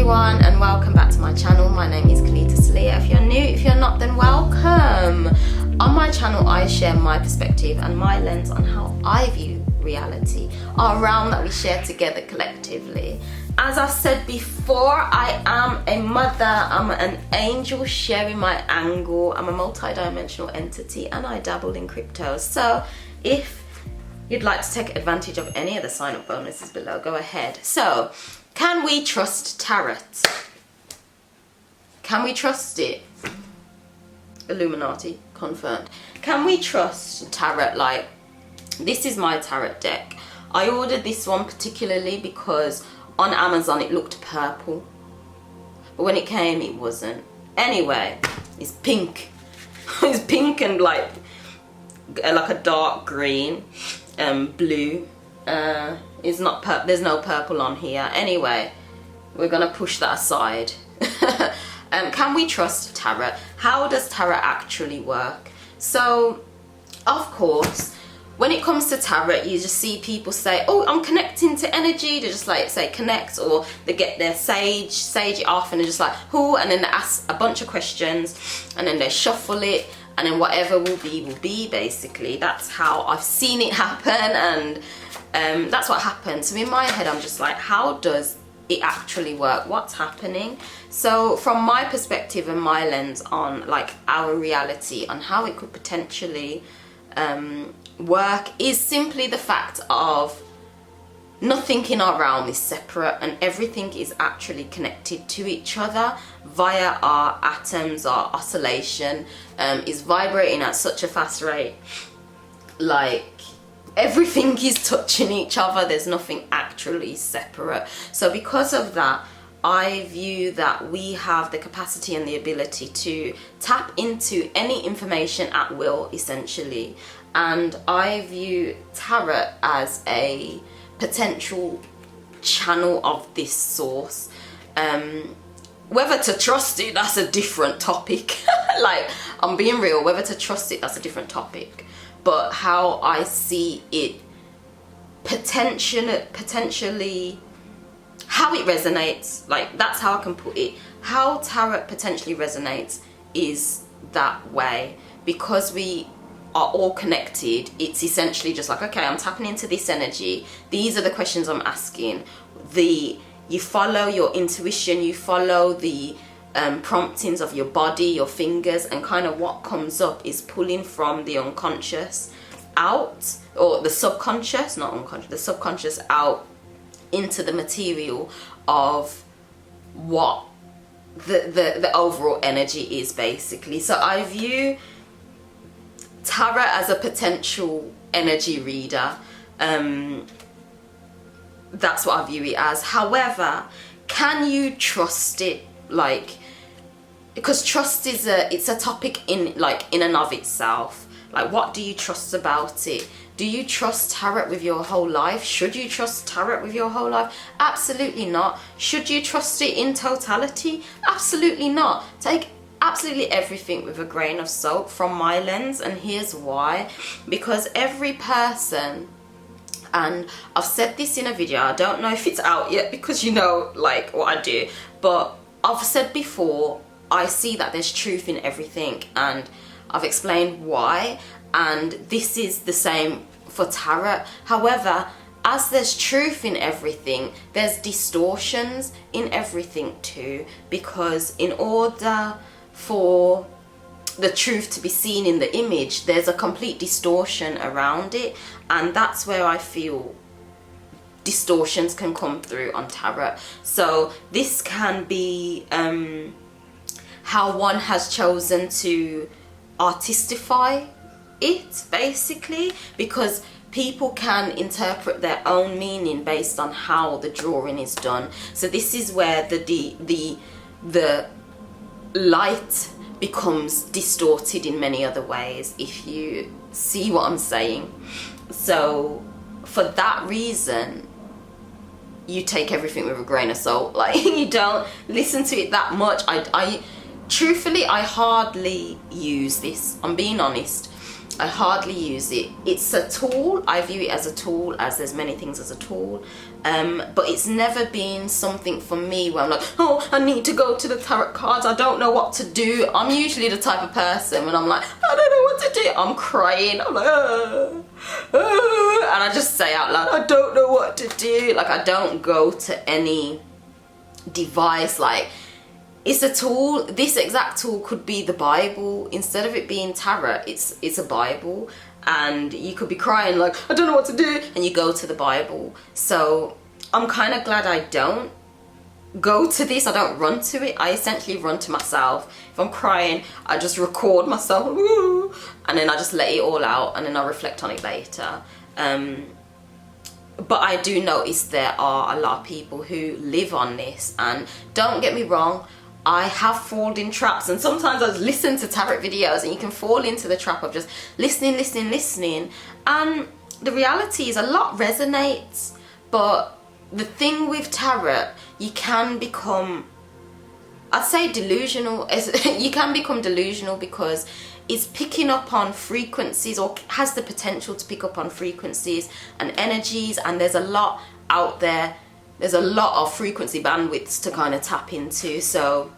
everyone, and welcome back to my channel. My name is Kelita Sahliah. If you're new, if you're not, then welcome. On my channel I share my perspective and my lens on how I view reality, our realm that we share together collectively. As I've said before, I am a mother, I'm an angel sharing my angle, I'm a multi-dimensional entity, and I dabble in crypto. So if you'd like to take advantage of any of the sign-up bonuses below, go ahead. So, can we trust tarot? Can we trust it? Illuminati, confirmed. Can we trust tarot? Like, this is my tarot deck. I ordered this one particularly because on Amazon it looked purple, but when it came it wasn't. Anyway, it's pink. It's pink and like a dark green, blue. Is not there's no purple on here. Anyway, we're gonna push that aside. Can we trust tarot? How does tarot actually work? So, of course, when it comes to tarot, you just see people say, oh, I'm connecting to energy. They just like say connect, or they get their sage it off, and they're just like, who? And then they ask a bunch of questions, and then they shuffle it, and then whatever will be, basically. That's how I've seen it happen, and that's what happened. So in my head, I'm just like, how does it actually work? What's happening? So from my perspective and my lens on like our reality, on how it could potentially work, is simply the fact of nothing in our realm is separate, and everything is actually connected to each other via our atoms. Our oscillation is vibrating at such a fast rate, like everything is touching each other. There's nothing actually separate. So because of that, I view that we have the capacity and the ability to tap into any information at will, essentially. And I view tarot as a potential channel of this source. Whether to trust it, that's a different topic. Like, I'm being real, whether to trust it, that's a different topic. But how I see it potentially, how it resonates, like that's how I can put it. How tarot potentially resonates is that way, because we are all connected. It's essentially just like, okay, I'm tapping into this energy. These are the questions I'm asking. You follow your intuition, you follow the promptings of your body, your fingers, and kind of what comes up is pulling from the unconscious out, or the subconscious, not unconscious, the subconscious out into the material of what the overall energy is, basically. So I view tarot as a potential energy reader. That's what I view it as. However, can you trust it? Like, because trust is it's a topic in and of itself. Like, what do you trust about it? Do you trust tarot with your whole life? Should you trust tarot with your whole life? Absolutely not. Should you trust it in totality? Absolutely not. Take absolutely everything with a grain of salt from my lens, and here's why. Because every person, and I've said this in a video, I don't know if it's out yet because you know like what I do, but I've said before, I see that there's truth in everything, and I've explained why, and this is the same for tarot. However, as there's truth in everything, there's distortions in everything too, because in order for the truth to be seen in the image, there's a complete distortion around it, and that's where I feel distortions can come through on tarot. So this can be how one has chosen to artistify it, basically, because people can interpret their own meaning based on how the drawing is done. So this is where the light becomes distorted in many other ways, if you see what I'm saying. So for that reason, you take everything with a grain of salt. Like, you don't listen to it that much. I truthfully, I hardly use this, I'm being honest. I hardly use it. It's a tool. I view it as a tool, as there's many things as a tool. But it's never been something for me where I'm like, oh, I need to go to the tarot cards. I don't know what to do. I'm usually the type of person when I'm like, I don't know what to do. I'm crying. I'm like, and I just say out loud, I don't know what to do. Like, I don't go to any device. Like, it's a tool. This exact tool could be the Bible. Instead of it being tarot, it's a Bible. And you could be crying like, I don't know what to do, and you go to the Bible. So I'm kind of glad I don't go to this. I don't run to it. I essentially run to myself. If I'm crying, I just record myself, and then I just let it all out, and then I reflect on it later. But I do notice there are a lot of people who live on this, and don't get me wrong, I have fallen in traps, and sometimes I listen to tarot videos and you can fall into the trap of just listening, and the reality is a lot resonates. But the thing with tarot, you can become, I'd say delusional. You can become delusional because it's picking up on frequencies, or has the potential to pick up on frequencies and energies, and there's a lot out there. There's a lot of frequency bandwidths to kind of tap into. So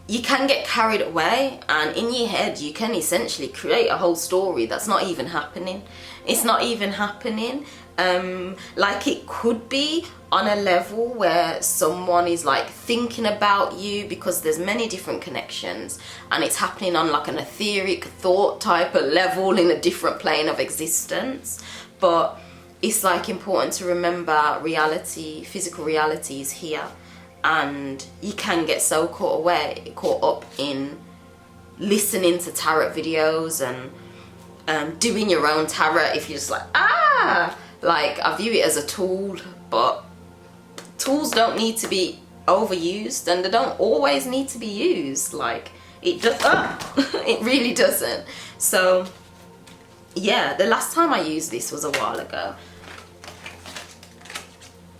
you can get carried away, and in your head you can essentially create a whole story that's not even happening. It's not even happening. Like, it could be on a level where someone is like thinking about you, because there's many different connections, and it's happening on like an etheric thought type of level in a different plane of existence. But it's like important to remember reality, physical reality is here, and you can get so caught up in listening to tarot videos and doing your own tarot. If you're just like, like, I view it as a tool, but tools don't need to be overused, and they don't always need to be used. Like, it does, it really doesn't. So yeah, the last time I used this was a while ago.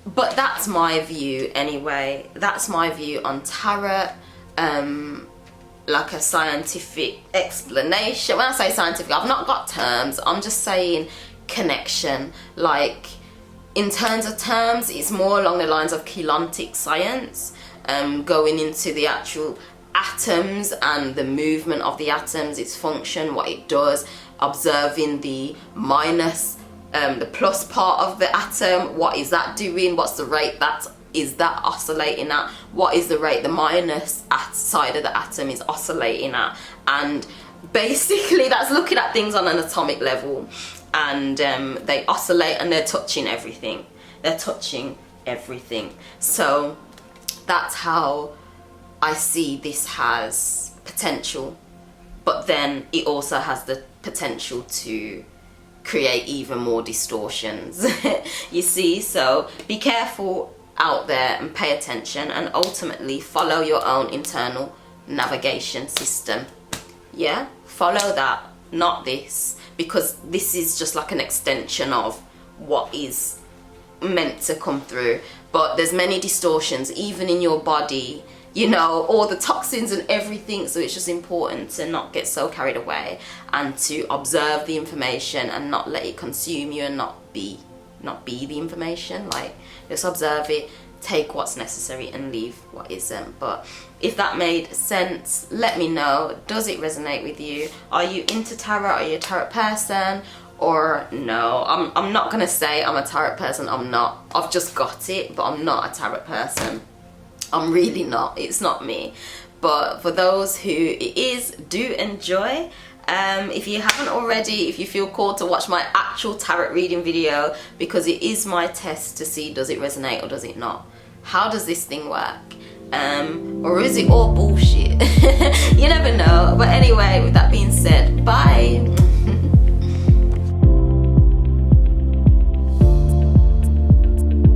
But that's my view anyway. That's my view on tarot. Like a scientific explanation. When I say scientific, I've not got terms. I'm just saying connection. Like, in terms of terms, it's more along the lines of Keylontic science, going into the actual atoms and the movement of the atoms, its function, what it does, observing the minus, the plus part of the atom. What is that doing? What's the rate that is that oscillating at? What is the rate the minus side of the atom is oscillating at? And basically that's looking at things on an atomic level, and they oscillate, and they're touching everything. They're touching everything. So that's how I see this has potential, but then it also has the potential to create even more distortions. You see, so be careful out there and pay attention, and ultimately follow your own internal navigation system. Yeah, follow that, not this, because this is just like an extension of what is meant to come through. But there's many distortions even in your body, you know, all the toxins and everything. So it's just important to not get so carried away, and to observe the information and not let it consume you, and not be the information. Like, just observe it, take what's necessary and leave what isn't. But if that made sense, let me know. Does it resonate with you? Are you into tarot? Are you a tarot person? Or no? I'm not gonna say I'm a tarot person. I'm not. I've just got it, but I'm not a tarot person. I'm really not. It's not me. But for those who it is, do enjoy. If you haven't already, if you feel called to watch my actual tarot reading video, because it is my test to see, does it resonate or does it not? How does this thing work? Or is it all bullshit? You never know. But anyway, with that